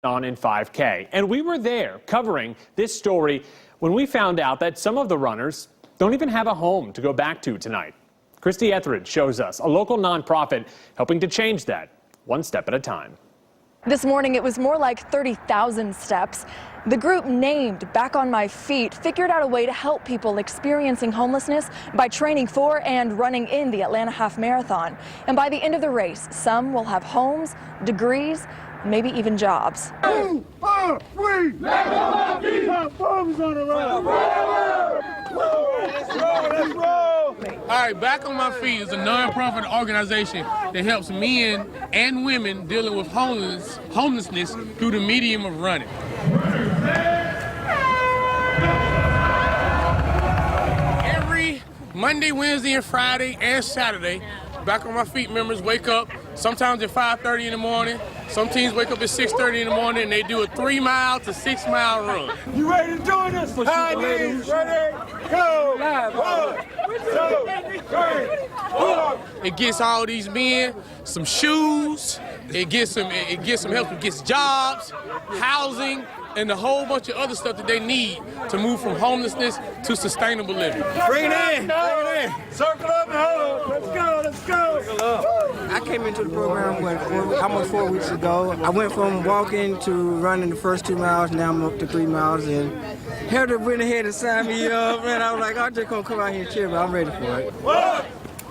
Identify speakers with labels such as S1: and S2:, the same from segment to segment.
S1: on in 5K. And we were there covering this story when we found out that some of the runners don't even have a home to go back to tonight. Christy Etheridge shows us a local nonprofit helping to change that one step at a time.
S2: This morning it was more like 30,000 steps. The group named Back on My Feet figured out a way to help people experiencing homelessness by training for and running in the Atlanta Half Marathon. And by the end of the race, some will have homes, degrees, maybe even jobs.
S3: 2, 4, 3, back on my feet. My bones on the road. Let's roll, let's roll.
S4: All right, Back on My Feet is a non-profit organization that helps men and women dealing with homelessness through the medium of running. Every Monday, Wednesday, and Friday, and Saturday, Back on My Feet members wake up sometimes at 5:30 in the morning. Some teams wake up at 6:30 in the morning and they do a 3-mile to 6-mile run.
S3: You ready to join us? High knees, ready, go! 1, 2, 3, 4.
S4: It gets all these men some shoes. It gets them help. It gets jobs, housing, and a whole bunch of other stuff that they need to move from homelessness to sustainable living.
S3: Bring it in, circle up and hold. Let's go, let's go.
S5: I came into the program almost 4 weeks ago. I went from walking to running the first 2 miles. Now I'm up to 3 miles. And Heather went ahead and signed me up. And I was like, I'm just going to come out here and cheer, but I'm ready for it.
S3: 1,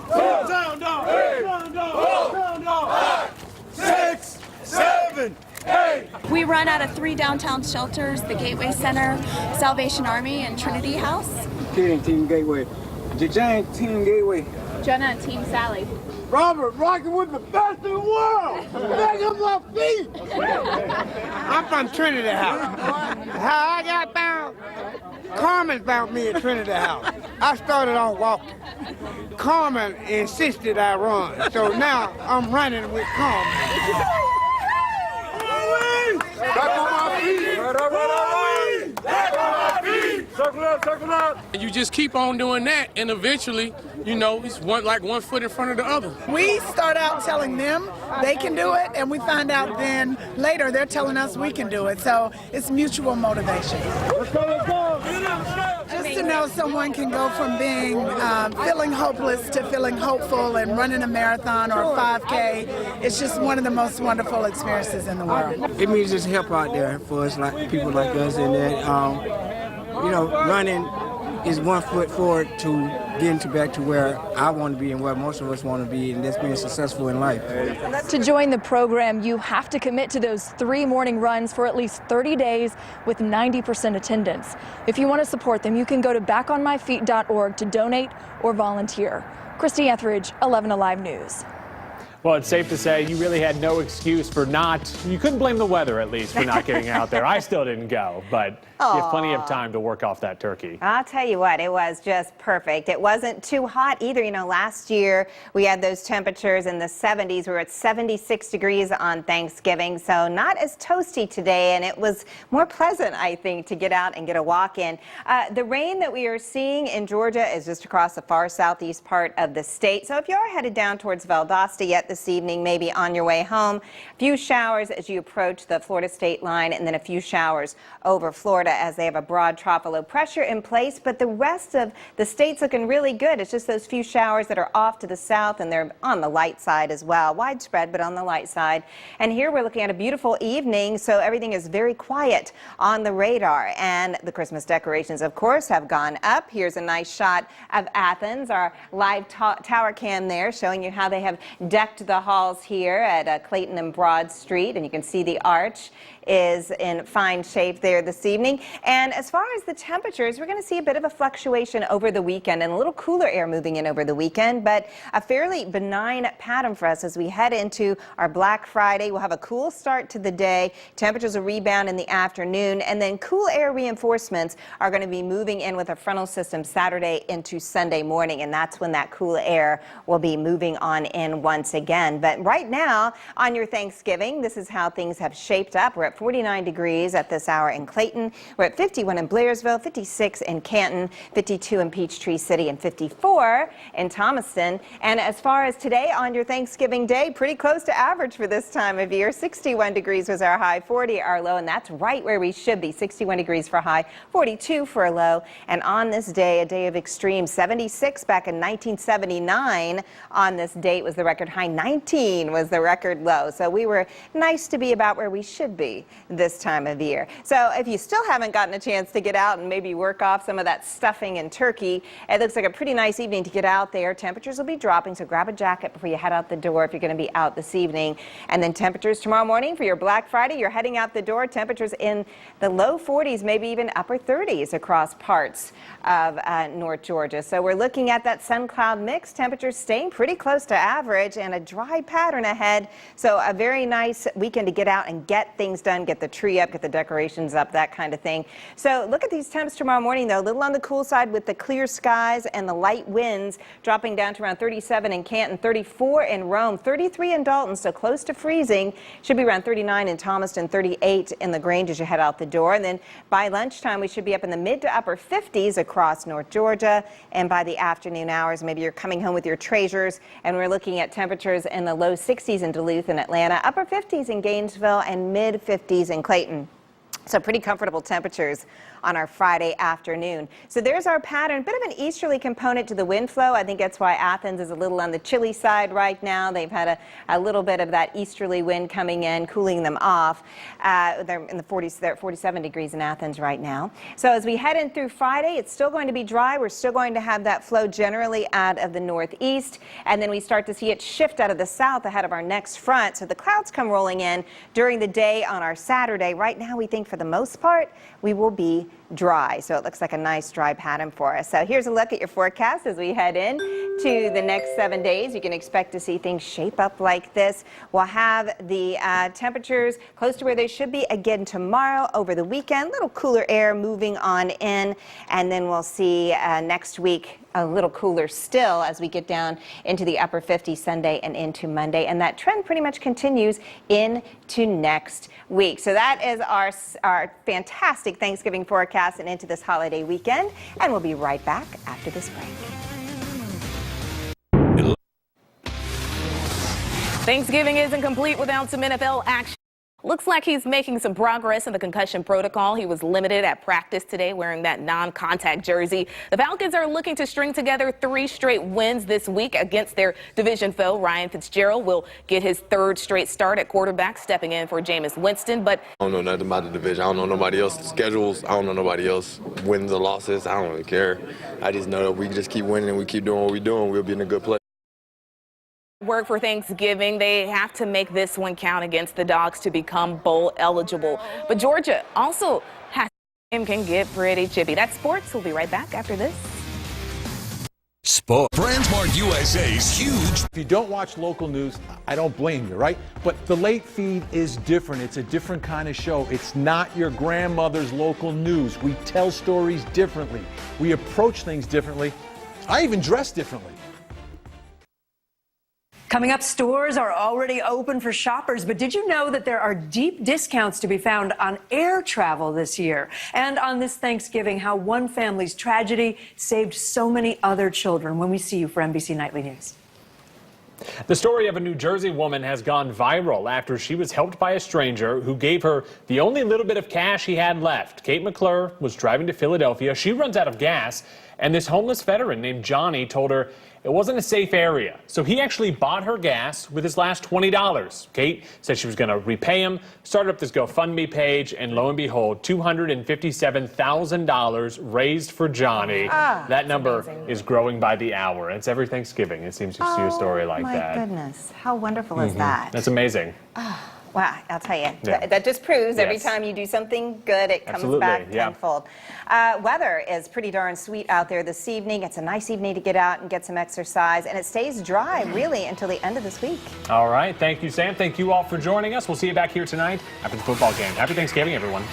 S3: 2, down, down, down, down, down, 6, 7, 8.
S6: We run out of 3 downtown shelters, the Gateway Center, Salvation Army, and Trinity House.
S5: Kid and Team Gateway. Jane, Team Gateway.
S6: Jenna and Team Sally.
S3: Robert, rocking with the best in the world. Back on my feet.
S5: I'm from Trinity House. How I got found, Carmen found me at Trinity House. I started on walking. Carmen insisted I run, so now I'm running with Carmen.
S3: Back on my feet. Right up, back on my feet. Circle up, circle up.
S4: And you just keep on doing that, and eventually, you know, it's one foot in front of the other.
S7: We start out telling them they can do it, and we find out then later they're telling us we can do it. So it's mutual motivation.
S3: Let's go, let's go.
S7: Just to know someone can go from being feeling hopeless to feeling hopeful and running a marathon or a 5K, it's just one of the most wonderful experiences in the world.
S5: It means just help out there for us, like people like us, and then, you know, running is 1 foot forward to getting back to where I want to be and where most of us want to be, and that's being successful in life.
S2: To join the program, you have to commit to those 3 morning runs for at least 30 days with 90% attendance. If you want to support them, you can go to backonmyfeet.org to donate or volunteer. Christy Etheridge, 11 Alive News.
S1: Well, it's safe to say you really had no excuse for you couldn't blame the weather, at least, for not getting out there. I still didn't go, but you have plenty of time to work off that turkey.
S8: I'll tell you what, it was just perfect. It wasn't too hot either. You know, last year we had those temperatures in the 70s. We were at 76 degrees on Thanksgiving, so not as toasty today, and it was more pleasant, I think, to get out and get a walk in. The rain that we are seeing in Georgia is just across the far southeast part of the state. So if you are headed down towards Valdosta yet this evening, maybe on your way home, a few showers as you approach the Florida state line, and then a few showers over Florida as they have a broad trough of low pressure in place. But the rest of the state's looking really good. It's just those few showers that are off to the south, and they're on the light side as well. Widespread, but on the light side. And here we're looking at a beautiful evening, so everything is very quiet on the radar. And the Christmas decorations, of course, have gone up. Here's a nice shot of Athens, our live tower cam there, showing you how they have decked the halls here at Clayton and Broad Street, and you can see the arch is in fine shape there this evening. And as far as the temperatures, we're going to see a bit of a fluctuation over the weekend and a little cooler air moving in over the weekend, but a fairly benign pattern for us as we head into our Black Friday. We'll have a cool start to the day. Temperatures will rebound in the afternoon, and then cool air reinforcements are going to be moving in with a frontal system Saturday into Sunday morning, and that's when that cool air will be moving on in once again. again. But right now on your Thanksgiving, this is how things have shaped up. We're at 49 degrees at this hour in Clayton. We're at 51 in Blairsville, 56 in Canton, 52 in Peachtree City, and 54 in Thomaston. And as far as today on your Thanksgiving Day, pretty close to average for this time of year. 61 degrees was our high, 40 our low, and that's right where we should be. 61 degrees for high, 42 for a low. And on this day, a day of extreme, 76 back in 1979 on this date was the record high, 19 was the record low. So we were nice to be about where we should be this time of year. So if you still haven't gotten a chance to get out and maybe work off some of that stuffing and turkey, it looks like a pretty nice evening to get out there. Temperatures will be dropping, so grab a jacket before you head out the door if you're going to be out this evening. And then temperatures tomorrow morning for your Black Friday, you're heading out the door, temperatures in the low 40s, maybe even upper 30s across parts of North Georgia. So we're looking at that sun cloud mix, temperatures staying pretty close to average and a dry pattern ahead. So a very nice weekend to get out and get things done, get the tree up, get the decorations up, that kind of thing. So look at these temps tomorrow morning though, a little on the cool side with the clear skies and the light winds dropping down to around 37 in Canton, 34 in Rome, 33 in Dalton, so close to freezing. Should be around 39 in Thomaston, 38 in LaGrange as you head out the door. And then by lunchtime, we should be up in the mid to upper 50s across North Georgia. And by the afternoon hours, maybe you're coming home with your treasures, and we're looking at temperatures in the low 60s in Duluth and Atlanta, upper 50s in Gainesville, and mid 50s in Clayton. So pretty comfortable temperatures on our Friday afternoon. So there's our pattern, bit of an easterly component to the wind flow. I think that's why Athens is a little on the chilly side right now. They've had a little bit of that easterly wind coming in, cooling them off. They're in the 40s, they're at 47 degrees in Athens right now. So as we head in through Friday, it's still going to be dry. We're still going to have that flow generally out of the northeast, and then we start to see it shift out of the south ahead of our next front. So the clouds come rolling in during the day on our Saturday. Right now, we think for the most part, we will be dry. So it looks like a nice dry pattern for us. So here's a look at your forecast as we head in to the next 7 days. You can expect to see things shape up like this. We'll have the temperatures close to where they should be again tomorrow over the weekend. Little cooler air moving on in, and then we'll see next week a little cooler still as we get down into the upper 50s Sunday and into Monday, and that trend pretty much continues into next week. So that is our fantastic Thanksgiving forecast and into this holiday weekend, and we'll be right back after this break.
S9: Thanksgiving isn't complete without some NFL action. Looks like he's making some progress in the concussion protocol. He was limited at practice today wearing that non-contact jersey. The Falcons are looking to string together 3 straight wins this week against their division foe. Ryan Fitzgerald will get his 3rd straight start at quarterback, stepping in for Jameis Winston. But
S10: I don't know nothing about the division. I don't know nobody else's schedules. I don't know nobody else wins or losses. I don't really care. I just know that we just keep winning and we keep doing what we're doing. We'll be in a good place.
S9: Work for Thanksgiving. They have to make this one count against the Dogs to become bowl eligible. But Georgia also has can get pretty chippy. That's sports. We'll be right back after this.
S11: Sport. BrandsMart USA's huge.
S12: If you don't watch local news, I don't blame you, right? But the late feed is different. It's a different kind of show. It's not your grandmother's local news. We tell stories differently. We approach things differently. I even dress differently.
S13: Coming up, stores are already open for shoppers, but did you know that there are deep discounts to be found on air travel this year? And on this Thanksgiving, how one family's tragedy saved so many other children. When we see you for NBC Nightly News.
S1: The story of a New Jersey woman has gone viral after she was helped by a stranger who gave her the only little bit of cash he had left. Kate McClure was driving to Philadelphia. She runs out of gas, and this homeless veteran named Johnny told her it wasn't a safe area. So he actually bought her gas with his last $20. Kate said she was going to repay him, started up this GoFundMe page, and lo and behold, $257,000 raised for Johnny. That number is growing by the hour. It's every Thanksgiving, it seems, to see a story like that.
S8: My goodness, how wonderful is that?
S1: That's amazing.
S8: Wow, I'll tell you, that just proves every time you do something good, it comes back tenfold. Weather is pretty darn sweet out there this evening. It's a nice evening to get out and get some exercise, and it stays dry really until the end of this week.
S1: All right, thank you, Sam. Thank you all for joining us. We'll see you back here tonight after the football game. Happy Thanksgiving, everyone.